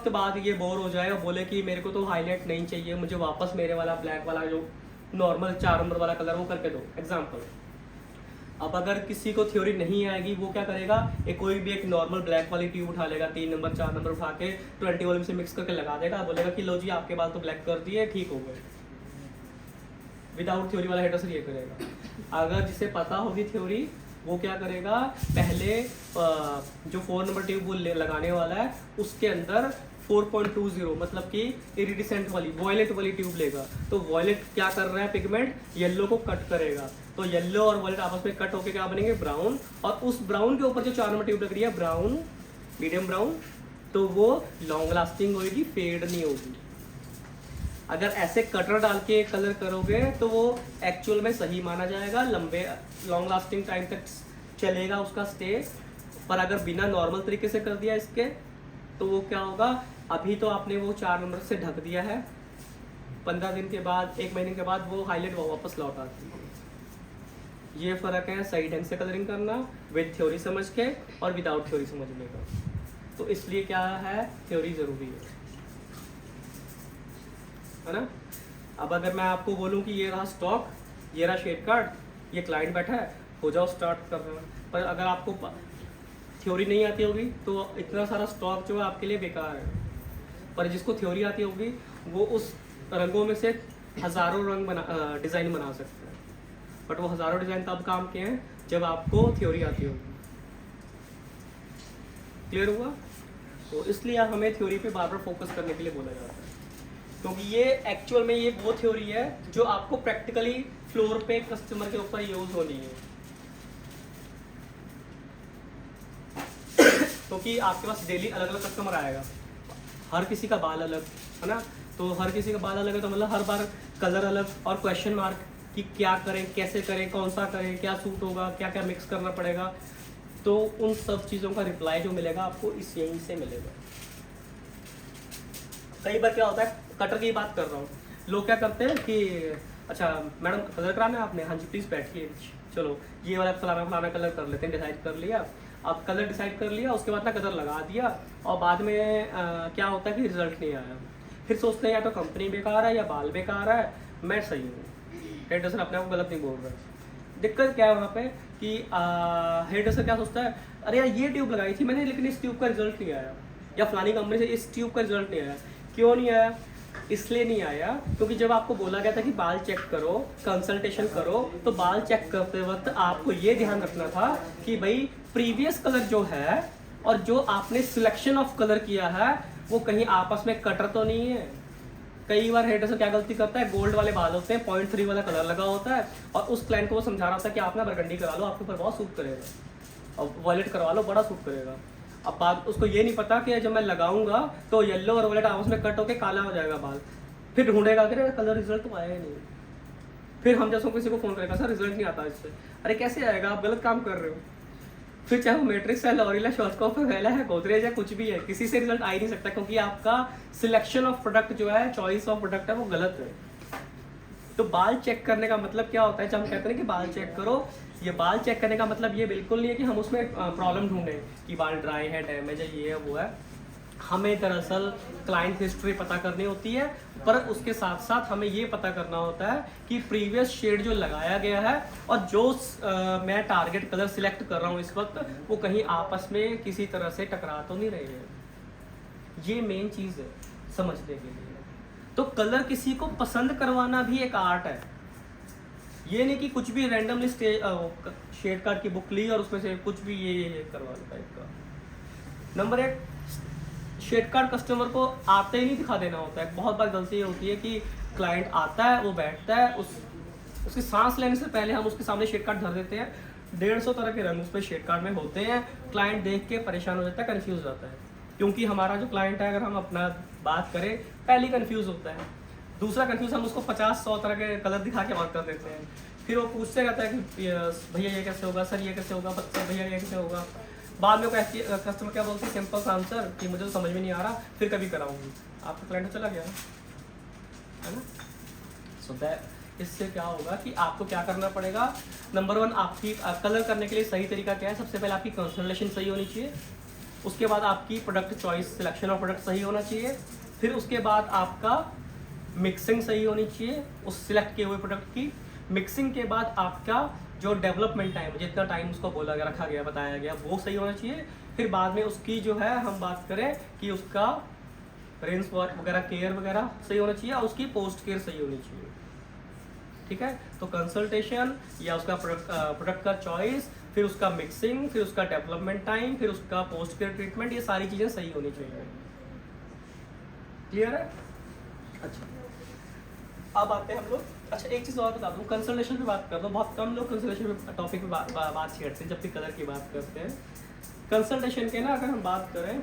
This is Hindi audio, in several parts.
वक्त बाद ये बोर हो जाए और बोले कि मेरे को तो हाईलाइट नहीं चाहिए, मुझे वापस मेरे वाला ब्लैक वाला जो नॉर्मल 4 नंबर वाला कलर वो करके दो, एग्जाम्पल। अब अगर किसी को थ्योरी नहीं आएगी वो क्या करेगा, एक कोई भी एक नॉर्मल ब्लैक वाली ट्यूब उठा लेगा, 3 नंबर 4 नंबर उठा के 20 वॉल्यूम से मिक्स करके लगा देगा, बोलेगा कि लो जी आपके बाल तो ब्लैक कर दिए, ठीक हो गए। विदाउट थ्योरी वाला हेडर ये करेगा। अगर जिसे पता होगी थ्योरी वो क्या करेगा, पहले जो 4 नंबर ट्यूब वो लगाने वाला है उसके अंदर 4.20 मतलब कि इरिडिसेंट वाली वॉयलेट वाली ट्यूब लेगा। तो वॉयलेट क्या कर रहा है, पिगमेंट येलो को कट करेगा, तो येलो और वॉयलेट आपस में कट होके क्या बनेंगे, ब्राउन। और उस ब्राउन के ऊपर जो 4 नंबर ट्यूब लग रही है ब्राउन, मीडियम ब्राउन, तो वो लॉन्ग लास्टिंग होगी, फेड नहीं होगी। अगर ऐसे कटर डाल के कलर करोगे तो वो एक्चुअल में सही माना जाएगा, लंबे लॉन्ग लास्टिंग टाइम तक चलेगा उसका स्टे। पर अगर बिना नॉर्मल तरीके से कर दिया इसके तो वो क्या होगा, अभी तो आपने वो 4 नंबर से ढक दिया है, 15 दिन के बाद 1 महीने के बाद वो हाईलाइट वापस लौट आती है। ये फ़र्क है सही ढंग से कलरिंग करना विद थ्योरी समझ के और विदाउट थ्योरी समझने का। तो इसलिए क्या है, थ्योरी ज़रूरी है ना। अब अगर मैं आपको बोलूँ कि ये रहा स्टॉक, ये रहा शेड कार्ड, ये क्लाइंट बैठा है, हो जाओ स्टार्ट करना, पर अगर आपको थ्योरी नहीं आती होगी तो इतना सारा स्टॉक जो है आपके लिए बेकार है। पर जिसको थ्योरी आती होगी वो उस रंगों में से हज़ारों रंग डिज़ाइन बना सकता है। बट वो हज़ारों डिज़ाइन तब काम के हैं जब आपको थ्योरी आती होगी। क्लियर हुआ? तो इसलिए हमें थ्योरी पे बार बार फोकस करने के लिए बोला जाता है, क्योंकि ये एक्चुअल में ये वो थ्योरी है जो आपको प्रैक्टिकली फ्लोर पे कस्टमर के ऊपर यूज़ होनी है। क्योंकि आपके पास डेली अलग अलग कस्टमर आएगा, हर किसी का बाल अलग है ना, तो हर किसी का बाल अलग है तो मतलब हर बार कलर अलग और क्वेश्चन मार्क कि क्या करें, कैसे करें, कौन सा करें, क्या सूट होगा, क्या क्या मिक्स करना पड़ेगा। तो उन सब चीज़ों का रिप्लाई जो मिलेगा आपको इस यहीं से मिलेगा। कई बार क्या होता है, कटर की बात कर रहा हूँ, लोग क्या करते हैं कि अच्छा मैडम कलर कराना है आपने, हाँ जी प्लीज़ बैठिए, चलो ये वाला फलाना फलाना कलर कर लेते हैं, डिसाइड कर लिया। अब कलर डिसाइड कर लिया, उसके बाद ना कलर लगा दिया और बाद में क्या होता है कि रिजल्ट नहीं आया। फिर सोचते हैं या तो कंपनी बेकार है या बाल बेकार है, मैं सही हूँ। हेयर ड्रेसर अपने आप को गलत नहीं बोल रहा है। दिक्कत क्या है वहाँ पे कि हेयर ड्रेसर क्या सोचता है, अरे यार ये ट्यूब लगाई थी मैंने लेकिन इस ट्यूब का रिजल्ट नहीं आया, या फलानी कंपनी से इस ट्यूब का रिजल्ट नहीं आया। क्यों नहीं आया? इसलिए नहीं आया क्योंकि जब आपको बोला गया था कि बाल चेक करो, कंसल्टेशन करो, तो बाल चेक करते वक्त आपको ये ध्यान रखना था कि भाई प्रीवियस कलर जो है और जो आपने सिलेक्शन ऑफ कलर किया है वो कहीं आपस में कटर तो नहीं है। कई बार हेयर ड्रेसर क्या गलती करता है, गोल्ड वाले बाल होते हैं, 0.3 वाला कलर लगा होता है और उस क्लाइंट को वो समझा रहा होता है कि आप ना बरगंडी करा लो, आपके ऊपर बहुत सूट करेगा, और वॉयलेट करवा लो, बड़ा सूट करेगा। अब बात उसको ये नहीं पता कि जब मैं लगाऊंगा तो येलो और वॉयलेट आपस में कट होकर काला हो जाएगा बाल, फिर ढूंढेगा कि कलर रिजल्ट तो आया ही नहीं। फिर हम जैसे किसी को फ़ोन करेगा, सर रिजल्ट नहीं आता इससे, अरे कैसे आएगा, आप गलत काम कर रहे हो। फिर चाहे वो मैट्रिक्स है, लॉरियल है, शॉर्टकॉप है, वेला है, गोदरेज है, कुछ भी है, किसी से रिजल्ट आ ही नहीं सकता क्योंकि आपका सिलेक्शन ऑफ प्रोडक्ट जो है, चॉइस ऑफ प्रोडक्ट है वो गलत है। तो बाल चेक करने का मतलब क्या होता है, जब हम कहते हैं कि बाल चेक करो, ये बाल चेक करने का मतलब ये बिल्कुल नहीं है कि हम उसमें प्रॉब्लम ढूंढें कि बाल ड्राई है, डैमेज है, ये है, वो है। हमें दरअसल क्लाइंट हिस्ट्री पता करनी होती है, पर उसके साथ साथ हमें ये पता करना होता है कि प्रीवियस शेड जो लगाया गया है और जो मैं टारगेट कलर सिलेक्ट कर रहा हूँ इस वक्त, वो कहीं आपस में किसी तरह से टकरा तो नहीं रहे हैं। ये मेन चीज़ है समझने के लिए। तो कलर किसी को पसंद करवाना भी एक आर्ट है, ये नहीं कि कुछ भी रैंडमली शेड कार्ड की बुक ली और उसमें से कुछ भी ये करवा लो टाइप का। नंबर 1, शेड कार्ड कस्टमर को आते ही नहीं दिखा देना होता है। बहुत बार गलती ये होती है कि क्लाइंट आता है, वो बैठता है, उसकी सांस लेने से पहले हम उसके सामने शेड कार्ड धर देते हैं, 150 तरह के रंग उस पर शेड कार्ड में होते हैं। क्लाइंट देख के परेशान हो जाता है, कन्फ्यूज हो जाता है, क्योंकि हमारा जो क्लाइंट है, अगर हम अपना बात करें, पहले कन्फ्यूज होता है, दूसरा कन्फ्यूज हम उसको 50-100 तरह के कलर दिखा के बात कर देते हैं। फिर वो पूछते रहता है कि भैया ये कैसे होगा, सर ये कैसे होगा, भैया ये कैसे होगा। बाद में कस्टमर क्या बोलते हैं, सिंपल आंसर कि मुझे तो समझ में नहीं आ रहा, फिर कभी कराऊंगी। आपका क्लाइंट चला गया है ना। सो दैट इससे क्या होगा कि आपको क्या करना पड़ेगा। नंबर 1, आपकी कलर करने के लिए सही तरीका क्या है। सबसे पहले आपकी कंसल्टेशन सही होनी चाहिए। उसके बाद आपकी product choice, selection of product सही होना चाहिए। फिर उसके बाद आपका मिक्सिंग सही होनी चाहिए उस सिलेक्ट किए हुए प्रोडक्ट की। मिक्सिंग के बाद आपका जो डेवलपमेंट टाइम, जितना टाइम उसको बोला गया, रखा गया, बताया गया, वो सही होना चाहिए। फिर बाद में उसकी जो है हम बात करें कि उसका रेंज वगैरह, केयर वगैरह सही होना चाहिए और उसकी पोस्ट केयर सही होनी चाहिए। ठीक है, तो कंसल्टेशन या उसका प्रोडक्ट का चॉइस, फिर उसका मिक्सिंग, फिर उसका डेवलपमेंट टाइम, फिर उसका पोस्ट केयर ट्रीटमेंट, ये सारी चीज़ें सही होनी चाहिए। क्लियर है? अच्छा, अब आते हैं हम लोग। अच्छा, एक चीज़ और बता दूँ, कंसल्टेशन पे बात कर दो। बहुत कम लोग कंसल्टेशन टॉपिक पे बात छेड़ते हैं जब भी कलर की बात करते हैं। कंसल्टेशन के ना अगर हम बात करें,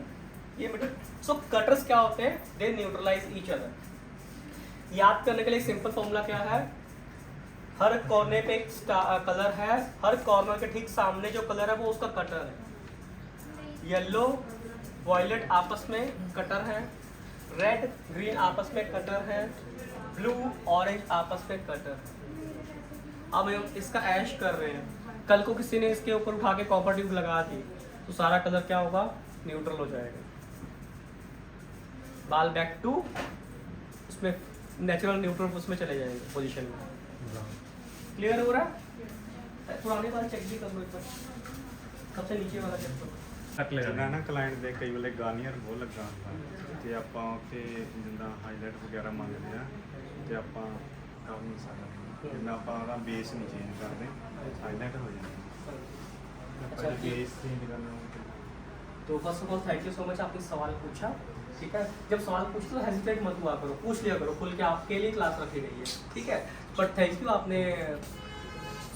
ये बेटा, सो कटर्स क्या होते हैं, दे न्यूट्रलाइज ईच अदर। याद करने के लिए सिंपल फॉर्मूला क्या है, हर कॉर्नर पे एक कलर है, हर कॉर्नर के ठीक सामने जो कलर है वो उसका कटर है। येलो वॉयलेट आपस में कटर है, रेड ग्रीन आपस में कटर है, ब्लू ऑरेंज आपस में कटर है। अब हम इसका ऐश कर रहे हैं, कल को किसी ने इसके ऊपर उठा के कॉपर ट्यूब लगा दी तो सारा कलर क्या होगा, न्यूट्रल हो जाएगा। बाल बैक टू उसमें नेचुरल न्यूट्रल उसमें चले जाएंगे पोजीशन में। क्लियर हो रहा है? पुराने वाला चेक भी कर लो एक बार, सबसे नीचे वाला चेक करो। ਜਿੱਦਾਂ ਨਾ ਕਲਾਇੰਟ ਦੇ ਕਈ ਵੇਲੇ ਗਾਰਨੀਅਰ ਬਹੁਤ ਲੱਗਾ ਹੁੰਦਾ ਤੇ ਆਪਾਂ ਉੱਥੇ ਜਿੱਦਾਂ ਹਾਈਲਾਈਟ ਵਗੈਰਾ ਮੰਗਦੇ ਆ ਤੇ ਆਪਾਂ ਕਰ ਨਹੀਂ ਸਕਦੇ, ਜਿੱਦਾਂ ਆਪਾਂ ਉਹਦਾ ਬੇਸ ਨਹੀਂ ਚੇਂਜ ਕਰਦੇ, ਹਾਈਲਾਈਟ ਹੋ ਜਾਂਦੀ। अच्छा, ਬੇਸ ਚੇਂਜ ਕਰਨਾ तो first of all thank you so much, आपने सवाल पूछा। ठीक है, जब सवाल पूछते तो हेजिटेट मत हुआ करो, पूछ लिया करो खुल के, आपके लिए क्लास रखी गई है। ठीक है, बट थैंक यू, आपने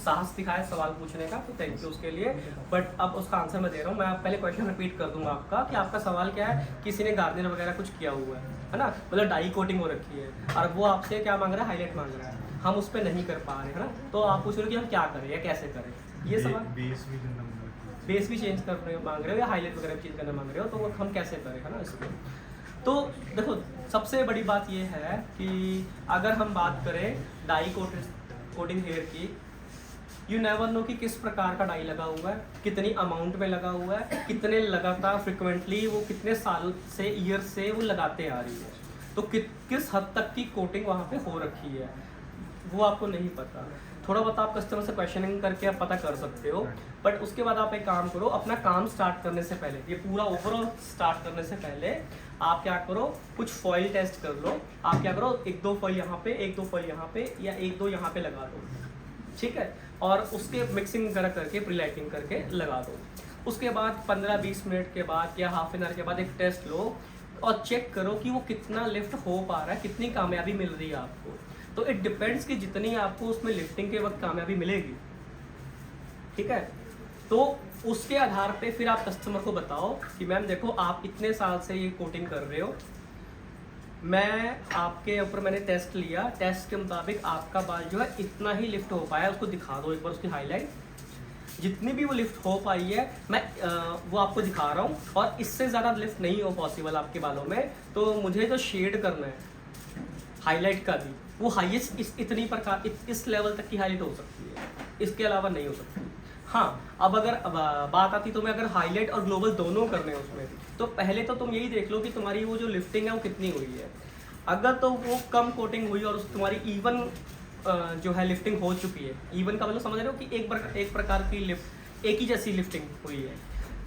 साहस दिखाया सवाल पूछने का, तो थैंक यू उसके लिए। बट अब उसका आंसर मैं दे रहा हूँ। मैं पहले क्वेश्चन रिपीट कर दूंगा आपका कि आपका सवाल क्या है, किसी ने गार्नियर वगैरह कुछ किया हुआ है ना, मतलब डाई कोटिंग हो रखी है और वो आपसे क्या मांग रहा है, हाईलाइट मांग रहा है, हम उस पर नहीं कर पा रहे हैं, है ना, तो आप पूछ रहे हो कि हम क्या करें या कैसे करें, ये सवाल। बेस भी जिंदा बेस भी चेंज करने मांग रहे हो या हाईलाइट वगैरह भी चेंज करना मांग रहे हो, तो वो हम कैसे करें, है ना इसको। तो देखो, सबसे बड़ी बात ये है कि अगर हम बात करें डाई कोटिंग हेयर की, यू नेवर नो कि किस प्रकार का डाई लगा हुआ है, कितनी अमाउंट में लगा हुआ है, कितने लगातार फ्रिक्वेंटली वो कितने साल से, ईयर से वो लगाते आ रही है, तो किस हद तक की कोटिंग वहाँ पे हो रखी है वो आपको नहीं पता। थोड़ा बहुत आप कस्टमर से क्वेश्चनिंग करके आप पता कर सकते हो, बट उसके बाद आप एक काम करो, अपना काम स्टार्ट करने से पहले, ये पूरा ओवरऑल स्टार्ट करने से पहले आप क्या करो, कुछ फॉइल टेस्ट कर लो। आप क्या करो, एक दो फॉइल यहाँ पे, एक दो फॉइल यहाँ पे, या एक दो यहाँ पे लगा दो, ठीक है, और उसके मिक्सिंग वगैरह करके प्री-लाइटिंग करके लगा दो। उसके बाद 15-20 मिनट के बाद या हाफ एन आवर के बाद एक टेस्ट लो और चेक करो कि वो कितना लिफ्ट हो पा रहा है, कितनी कामयाबी मिल रही है आपको। तो इट डिपेंड्स कि जितनी आपको उसमें लिफ्टिंग के वक्त कामयाबी मिलेगी, ठीक है, तो उसके आधार पे फिर आप कस्टमर को बताओ कि मैम देखो, आप इतने साल से ये कोटिंग कर रहे हो, मैं आपके ऊपर मैंने टेस्ट लिया, टेस्ट के मुताबिक आपका बाल जो है इतना ही लिफ्ट हो पाया, उसको दिखा दो एक बार उसकी हाईलाइट, जितनी भी वो लिफ्ट हो पाई है मैं वो आपको दिखा रहा हूँ, और इससे ज़्यादा लिफ्ट नहीं हो पॉसिबल आपके बालों में, तो मुझे जो शेड करना है हाईलाइट का भी, वो हाईएस्ट इतनी प्रकार इस लेवल तक की हाईलाइट हो सकती है, इसके अलावा नहीं हो सकती। हाँ, अब अगर बात आती तुम्हें अगर हाईलाइट और ग्लोबल दोनों करने हैं उसमें, तो पहले तो तुम यही देख लो कि तुम्हारी वो जो लिफ्टिंग है वो कितनी हुई है। अगर तो वो कम कोटिंग हुई और तुम्हारी इवन जो है लिफ्टिंग हो चुकी है, इवन का मतलब समझ रहे हो कि एक प्रकार की लिफ्ट, एक ही जैसी लिफ्टिंग हुई है,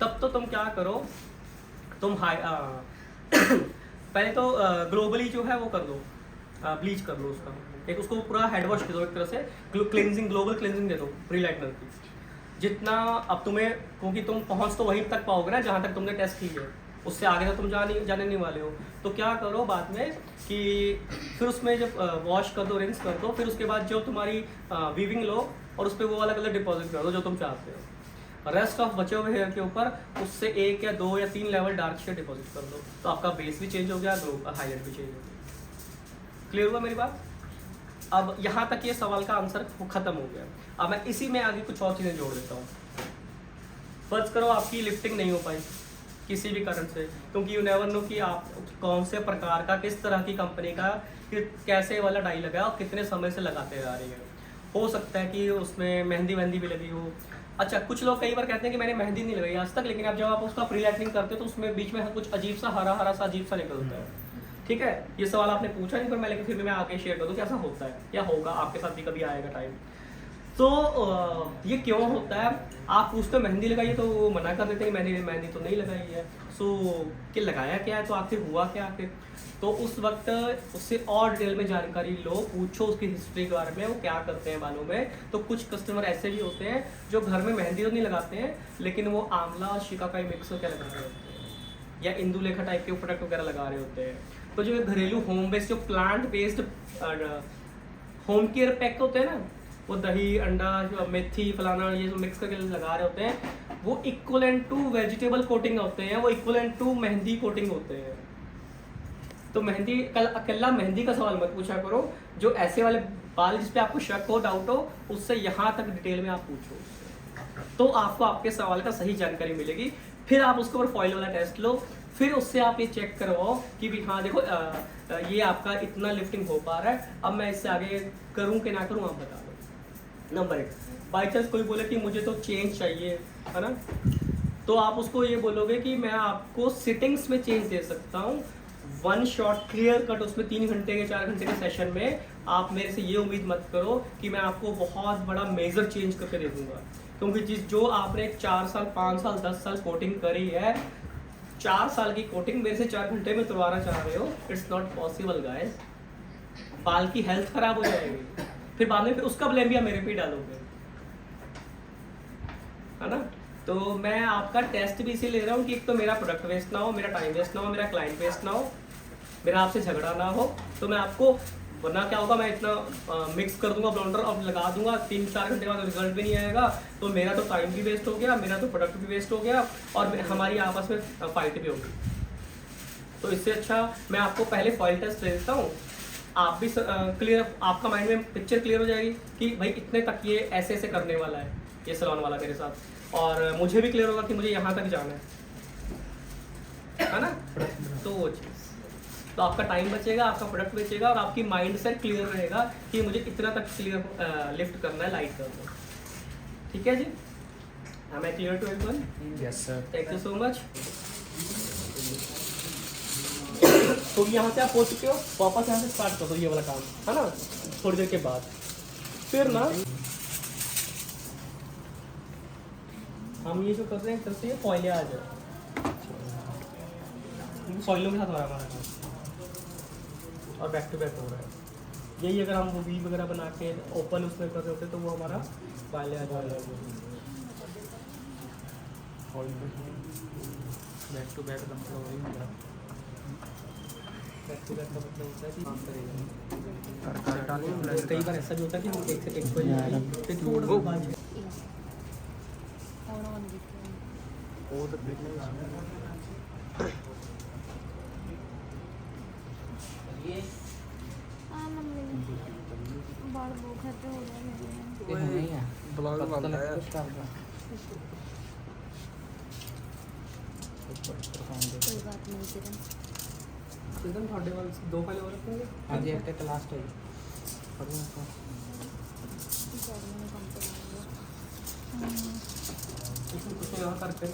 तब तो तुम क्या करो, तुम पहले तो ग्लोबली जो है वो कर लो, ब्लीच कर लो उसका, एक उसको पूरा हेड वॉश दे दो, एक तरह से क्लिनजिंग, ग्लोबल क्लिनजिंग दे दो प्री लाइटनर की, जितना अब तुम्हें, क्योंकि तुम पहुंच तो वहीं तक पाओगे ना जहाँ तक तुमने टेस्ट की है, उससे आगे तो तुम जाने नहीं वाले हो। तो क्या करो बाद में कि फिर उसमें जब वॉश कर दो, रिंस कर दो, फिर उसके बाद जो तुम्हारी वीविंग लो और उस पर वो वाला कलर डिपॉजिट कर दो जो तुम चाहते हो। रेस्ट ऑफ बचे हुए हेयर के ऊपर उससे 1 या 2 या 3 लेवल डार्क शेड डिपॉजिट कर दो, तो आपका बेस भी चेंज हो गया, हाईलाइट भी चेंज हो गया। क्लियर हुआ मेरी बात? अब यहाँ तक ये सवाल का आंसर खत्म हो गया। अब मैं इसी में आगे कुछ और चीज़ें जोड़ देता हूँ। फर्ज करो आपकी लिफ्टिंग नहीं हो पाई किसी भी कारण से, क्योंकि यू नेवर नो कि आप कौन से प्रकार का, किस तरह की कंपनी का, कैसे वाला डाई लगा और कितने समय से लगाते आ रही है। हो सकता है कि उसमें मेहंदी भी लगी हो, अच्छा, कुछ लोग कई बार कहते हैं कि मैंने मेहंदी नहीं लगाई आज तक, लेकिन अब जब आप उसका प्री लाइटनिंग करते हो तो उसमें बीच में कुछ अजीब सा हरा हरा सा अजीब सा निकलता है। ठीक है, ये सवाल आपने पूछा नहीं, पर मैं लेकिन फिर भी मैं आगे शेयर कर दूँ कि ऐसा होता है या होगा, आपके साथ भी कभी आएगा टाइम। तो ये क्यों होता है? आप पूछते हो मेहंदी लगाइए तो वो मना कर देते हैं कि मैंने मेहंदी तो नहीं लगाई है। सो कि लगाया क्या है, तो आखिर हुआ क्या आखिर? तो उस वक्त उससे और डिटेल में जानकारी लो, पूछो उसकी हिस्ट्री के बारे में, वो क्या करते हैं बालों में। तो कुछ कस्टमर ऐसे भी होते हैं जो घर में मेहंदी तो नहीं लगाते हैं, लेकिन वो आंवला और शिकाकाई मिक्स होकर लगा रहे होते हैं, या इंदुलेखा टाइप के प्रोडक्ट वगैरह लगा रहे होते हैं। तो जो घरेलू होम बेस्ड, जो plant based home care pack होते हैं ना, वो दही, अंडा, मेथी, फलाना, ये जो मिक्स करके लगा रहे होते हैं, वो इक्वलेंट टू वेजिटेबल कोटिंग होते हैं, वो इक्वलेंट टू मेहंदी कोटिंग होते हैं। तो मेहंदी, कल अकेला मेहंदी का सवाल मत पूछा करो। जो ऐसे वाले बाल जिस पे आपको शक हो, डाउट हो, उससे यहाँ तक डिटेल में आप पूछो, तो आपको आपके सवाल का सही जानकारी मिलेगी। फिर आप उसके ऊपर फॉइल वाला टेस्ट लो, फिर उससे आप ये चेक करवाओ कि भी हाँ देखो ये आपका इतना लिफ्टिंग हो पा रहा है, अब मैं इससे आगे करूँ कि ना करूँ, आप बता दो। नंबर 1, बाई चांस कोई बोले कि मुझे तो चेंज चाहिए, है ना, तो आप उसको ये बोलोगे कि मैं आपको सिटिंग्स में चेंज दे सकता हूँ, वन शॉट क्लियर कट, उसमें 3 घंटे के 4 घंटे के सेशन में आप मेरे से ये उम्मीद मत करो कि मैं आपको बहुत बड़ा मेजर चेंज करके दे दूंगा। क्योंकि जो आपने 4 साल, 5 साल, 10 साल कोटिंग करी है, 4 साल की कोटिंग मेरे से 4 घंटे में उतरवाना चाह रहे हो, इट्स नॉट पॉसिबल गाइस। बाल की हेल्थ खराब हो जाएगी, फिर बाद में फिर उसका ब्लेम भी आप मेरे पे ही डालोगे, है ना। तो मैं आपका टेस्ट भी इसीलिए ले रहा हूँ कि एक तो मेरा प्रोडक्ट वेस्ट ना हो, मेरा टाइम वेस्ट ना हो, मेरा क्लाइंट वेस्ट ना हो, मेरा आपसे झगड़ा ना हो। तो मैं आपको, वरना क्या होगा, मैं इतना मिक्स कर दूंगा ब्लेंडर और लगा दूंगा, 3-4 घंटे बाद रिजल्ट भी नहीं आएगा, तो मेरा तो टाइम भी वेस्ट हो गया, मेरा तो प्रोडक्ट भी वेस्ट हो गया, और हमारी आपस में फाइट भी होगी। तो इससे अच्छा मैं आपको पहले फॉइल टेस्ट दे देता हूँ, आप भी क्लियर, आपका माइंड में पिक्चर क्लियर हो जाएगी कि भाई इतने तक ये ऐसे ऐसे करने वाला है ये सैलून वाला मेरे साथ, और मुझे भी क्लियर होगा कि मुझे यहाँ तक जाना है ना। तो वो चीज़, तो आपका टाइम बचेगा, आपका प्रोडक्ट बचेगा, और आपकी माइंड सेट क्लियर रहेगा कि मुझे इतना तक क्लियर लिफ्ट करना है, लाइट करना है। ठीक है जी, am I clear to everyone? Yes sir. Thank you so much. तो यहाँ से आप हो चुके हो, वापस यहाँ से स्टार्ट कर दो ये वाला काम, है ना, थोड़ी देर के बाद। फिर ना हम ये जो कर रहे हैं, फिर से ये फॉइलें आ जाए, फॉइलों के साथ हो रहा है हमारा काम, और बैक टू बैक हो रहा है। यही अगर हम वी वगैरह बना के ओपन उसमें कर रहे होते तो वो हमारा फाइलें आ जाएगा। बैक टू बैक का मतलब वही होगा, बैक टू बैक का मतलब होता है कि काम करेगा। कई बार ऐसा भी होता है कि हम एक से एक फिर थोड़ा सा बाद वो तो ब्लॉग बनता है कोई बात नहीं किरण। एकदम थोड़े वाले 2 फाइल और रखेंगे। हाँ जी, एक लास्ट है इसमें कुछ यहाँ करके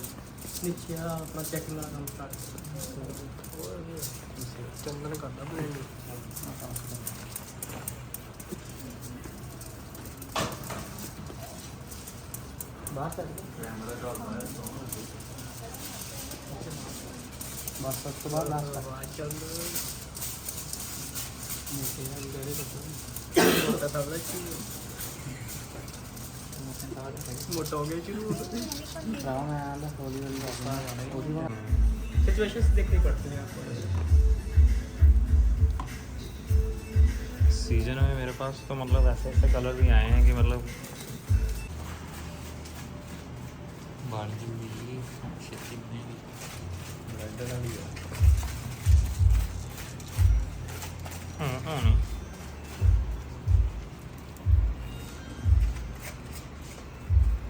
नीचे अपना चेकिंग वाला काम स्टार्ट चंदन करता बात कर बस उसके बाद लास्ट मोटा हो गया शुरू सिचुएशंस देखनी पड़ती हैं आपको। सीजन में मेरे पास तो मतलब ऐसे ऐसे कलर भी आए हैं कि मतलब बाल्टी भी खेती में ब्लड वाली है।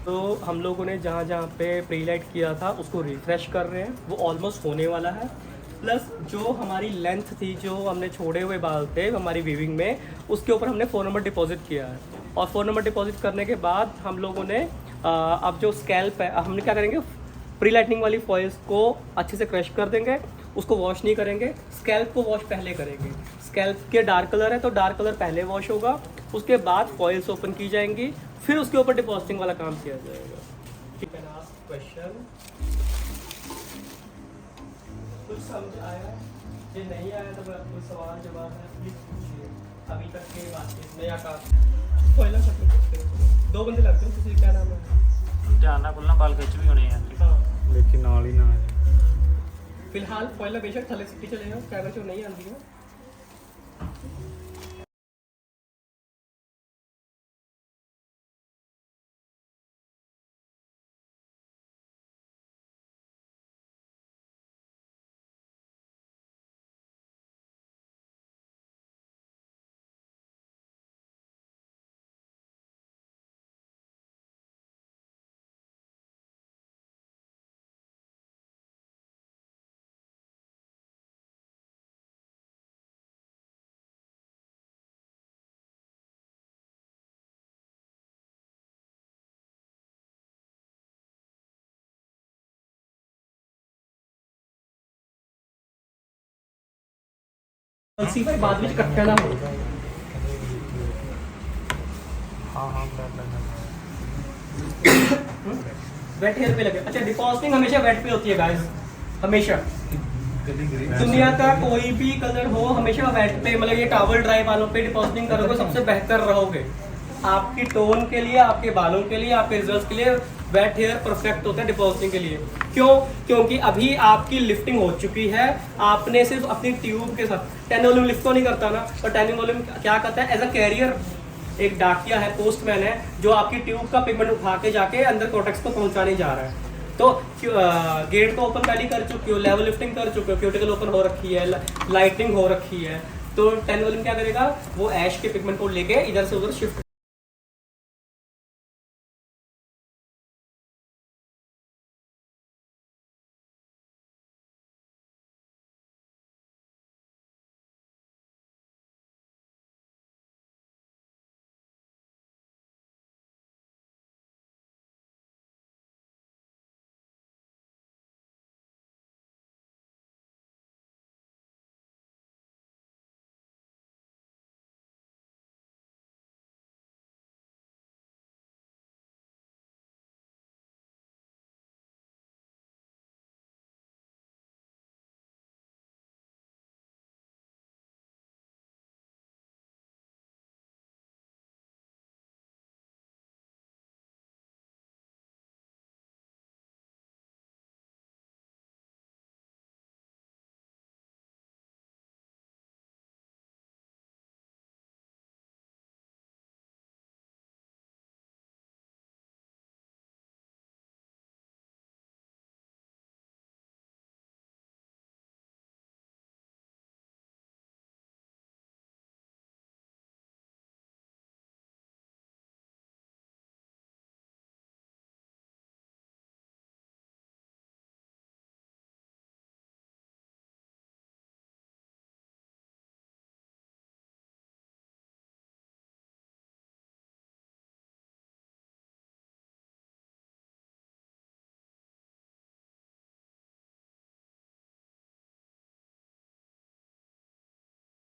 तो हम लोगों ने जहाँ जहाँ पे प्री लाइट किया था उसको रिफ्रेश कर रहे हैं, वो ऑलमोस्ट होने वाला है। प्लस जो हमारी लेंथ थी, जो हमने छोड़े हुए बाल थे हमारी वीविंग में, उसके ऊपर हमने 4 नंबर डिपॉजिट किया है। और 4 नंबर डिपॉजिट करने के बाद हम लोगों ने अब जो स्कैल्प है हमने क्या करेंगे, प्री लाइटनिंग वाली फॉइल्स को अच्छे से क्रश कर देंगे, उसको वॉश नहीं करेंगे, स्कैल्प को वॉश पहले करेंगे। स्कैल्प के डार्क कलर है तो डार्क कलर पहले वॉश होगा, उसके बाद फॉइल्स ओपन की जाएंगी, फिर उसके ऊपर डिपॉजिटिंग वाला काम किया जाएगा। ठीक है ना? क्वेश्चन कुछ समझ आया? ये नहीं आया तो कोई सवाल जवाब है प्लीज पूछिए। अभी तक के बातचीत में या का पहला सब दो बंदे लगते हैं, किसी क्या नाम है? ध्यान ਨਾਲ ਖੁੱਲਣਾ ਬਾਲ ਖਿੱਚ ਵੀ ਹੋਣੇ ਆ हाँ लेकिन नाल ही ना आ जाए। फिलहाल पहला बेशक थले सिटी चलेगा, कैमरा जो नहीं आती है। सी भाई बाद में कट्टा ना हो। हाँ हाँ ब्लड लगा वेट हेयर पे लगे। अच्छा, डिपॉजिटिंग हमेशा वेट पे होती है गाइस, हमेशा। दुनिया का कोई भी कलर हो हमेशा वेट पे, मतलब ये टॉवल ड्राई वालों पे डिपॉजिटिंग करोगे सबसे बेहतर रहोगे। आपकी टोन के लिए, आपके बालों के लिए, आपके रिजल्ट के लिए वेट हेयर परफेक्ट होता है डिपॉजिटिंग के लिए। क्यों? क्योंकि अभी आपकी लिफ्टिंग हो चुकी है, आपने सिर्फ अपनी ट्यूब के साथ, टेन वॉल्यूम लिफ्ट तो नहीं करता ना, और टेन वॉल्यूम क्या करता है, एज अ कैरियर एक डाकिया है, पोस्टमैन है, जो आपकी ट्यूब का पिगमेंट उठा के जाके अंदर कॉर्टेक्स को पहुंचाने जा रहा है। तो गेट को ओपन पहले कर चुकी हो, लेवल लिफ्टिंग कर चुके हो, क्यूटिकल ओपन हो रखी है, लाइटिंग हो रखी है, तो टेन वॉल्यूम क्या करेगा, वो ऐश के पिगमेंट को लेके इधर से उधर शिफ्ट